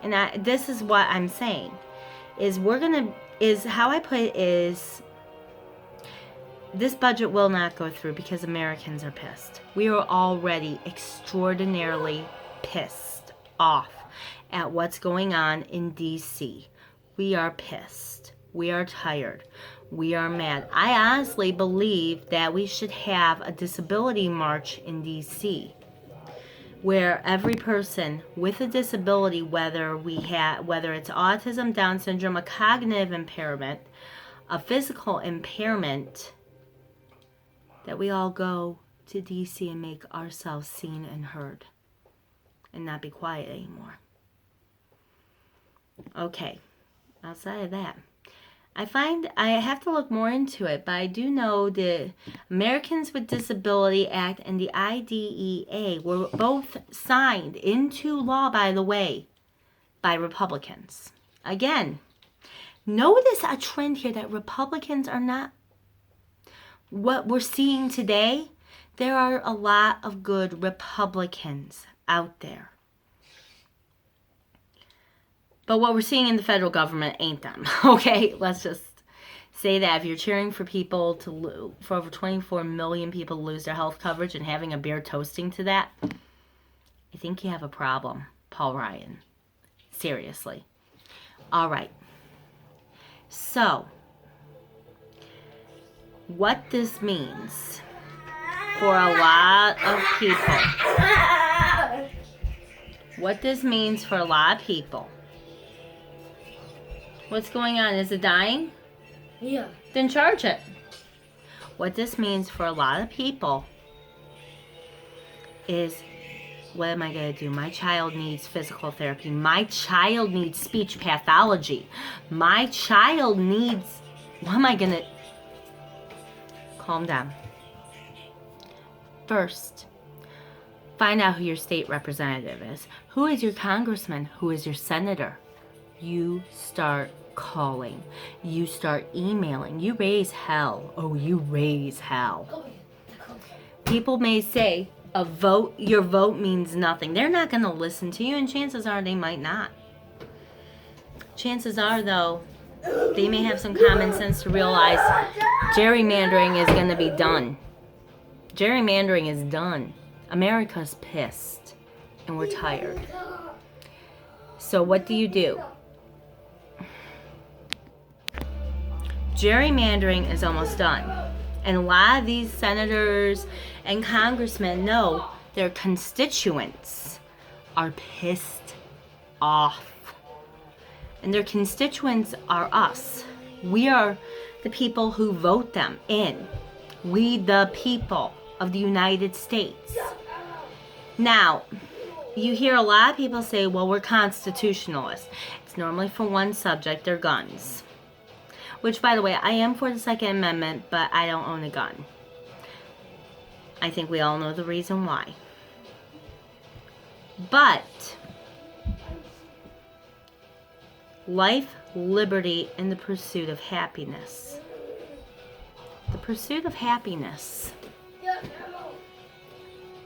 And this is what I'm saying, is how I put it is, this budget will not go through because Americans are pissed. We are already extraordinarily pissed off at what's going on in D.C. We are pissed. We are tired. We are mad. I honestly believe that we should have a disability march in D.C. where every person with a disability, whether it's autism, Down syndrome, a cognitive impairment, a physical impairment, that we all go to DC and make ourselves seen and heard and not be quiet anymore. Okay, outside of that, I find I have to look more into it, but I do know the Americans with Disability Act and the IDEA were both signed into law, by the way, by Republicans. Again, notice a trend here that Republicans are not what we're seeing today. There are a lot of good Republicans out there. But what we're seeing in the federal government ain't them. Okay, let's just say that. If you're cheering for people for over 24 million people to lose their health coverage and having a beer toasting to that, I think you have a problem, Paul Ryan. Seriously. All right. So, what this means for a lot of people. What this means for a lot of people. What's going on? Is it dying? Yeah. Then charge it. What this means for a lot of people is, what am I going to do? My child needs physical therapy. My child needs speech pathology. My child needs... What am I going to... Calm down. First, find out who your state representative is. Who is your congressman? Who is your senator? You start calling. You start emailing. You raise hell. Oh, you raise hell. People may say, your vote means nothing. They're not going to listen to you, and chances are they might not. Chances are, though, they may have some common sense to realize gerrymandering is going to be done. Gerrymandering is done. America's pissed, and we're tired. So what do? Gerrymandering is almost done. And a lot of these senators and congressmen know their constituents are pissed off. And their constituents are us. We are the people who vote them in. We, the people of the United States. Now, you hear a lot of people say, well, we're constitutionalists. It's normally for one subject, their guns. Which, by the way, I am for the Second Amendment, but I don't own a gun. I think we all know the reason why. But life, liberty, and the pursuit of happiness. The pursuit of happiness.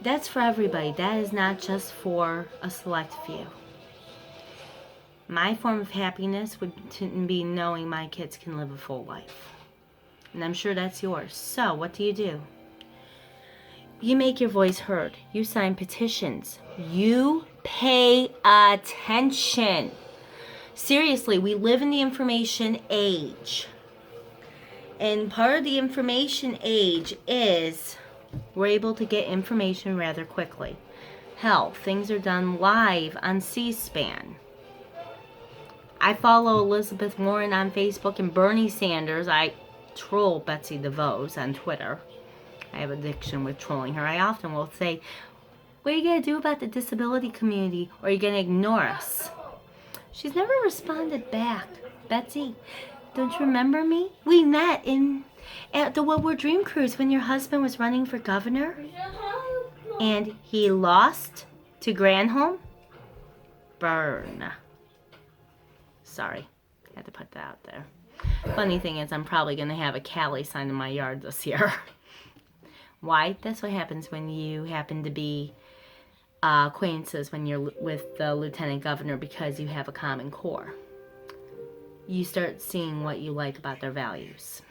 That's for everybody. That is not just for a select few. My form of happiness would be knowing my kids can live a full life. And I'm sure that's yours. So, what do? You make your voice heard. You sign petitions. You pay attention. Seriously, we live in the information age. And part of the information age is we're able to get information rather quickly. Hell, things are done live on C-SPAN. I follow Elizabeth Warren on Facebook and Bernie Sanders. I troll Betsy DeVos on Twitter. I have addiction with trolling her. I often will say, what are you going to do about the disability community, or are you going to ignore us? She's never responded back. Betsy, don't you remember me? We met at the Woodward Dream Cruise when your husband was running for governor. And he lost to Granholm. Burn. Sorry, had to put that out there. Funny thing is, I'm probably going to have a Cali sign in my yard this year. Why? That's what happens when you happen to be acquaintances when you're with the lieutenant governor because you have a common core. You start seeing what you like about their values.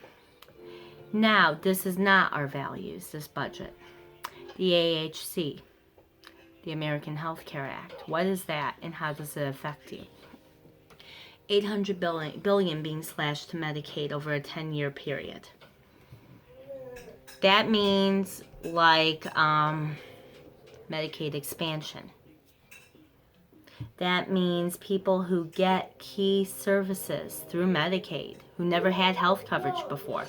Now, this is not our values, this budget. The AHC, the American Health Care Act. What is that and how does it affect you? $800 billion being slashed to Medicaid over a 10-year period. That means like Medicaid expansion. That means people who get key services through Medicaid who never had health coverage before.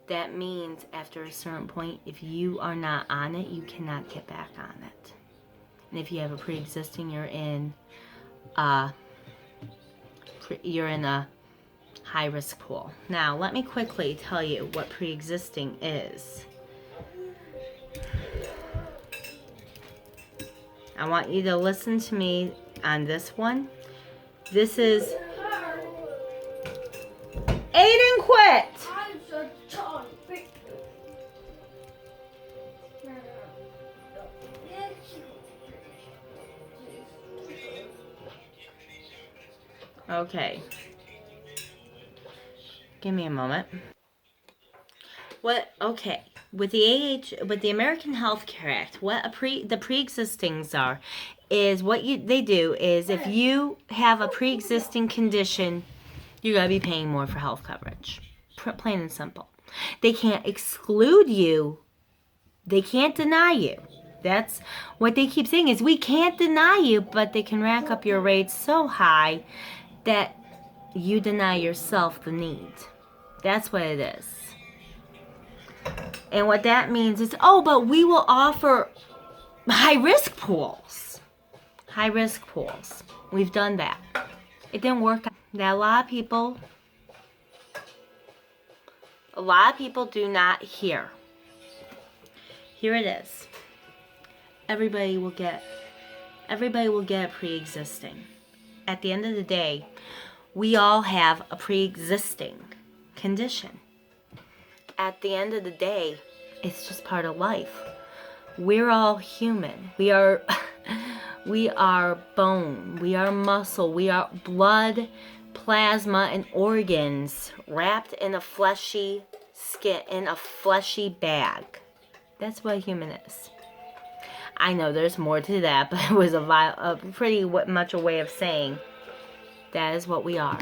That means after a certain point, if you are not on it, you cannot get back on it. And if you have a pre-existing, you're in a high-risk pool. Now, let me quickly tell you what pre-existing is. I want you to listen to me on this one. This is... Aiden, quit! Okay. Give me a moment. Okay. With the American Health Care Act, what the pre-existings are is they do is if you have a pre-existing condition, you're going to be paying more for health coverage. Plain and simple. They can't exclude you. They can't deny you. That's what they keep saying is we can't deny you, but they can rack up your rates so high that you deny yourself the need. That's what it is. And what that means is, but we will offer high-risk pools. High-risk pools. We've done that. It didn't work out. Now, a lot of people do not hear. Here it is. Everybody will get a pre-existing. At the end of the day, we all have a pre-existing condition. At the end of the day, it's just part of life. We're all human. We are bone. We are muscle. We are blood, plasma, and organs wrapped in a fleshy skin, in a fleshy bag. That's what a human is. I know there's more to that, but it was a pretty much a way of saying that is what we are.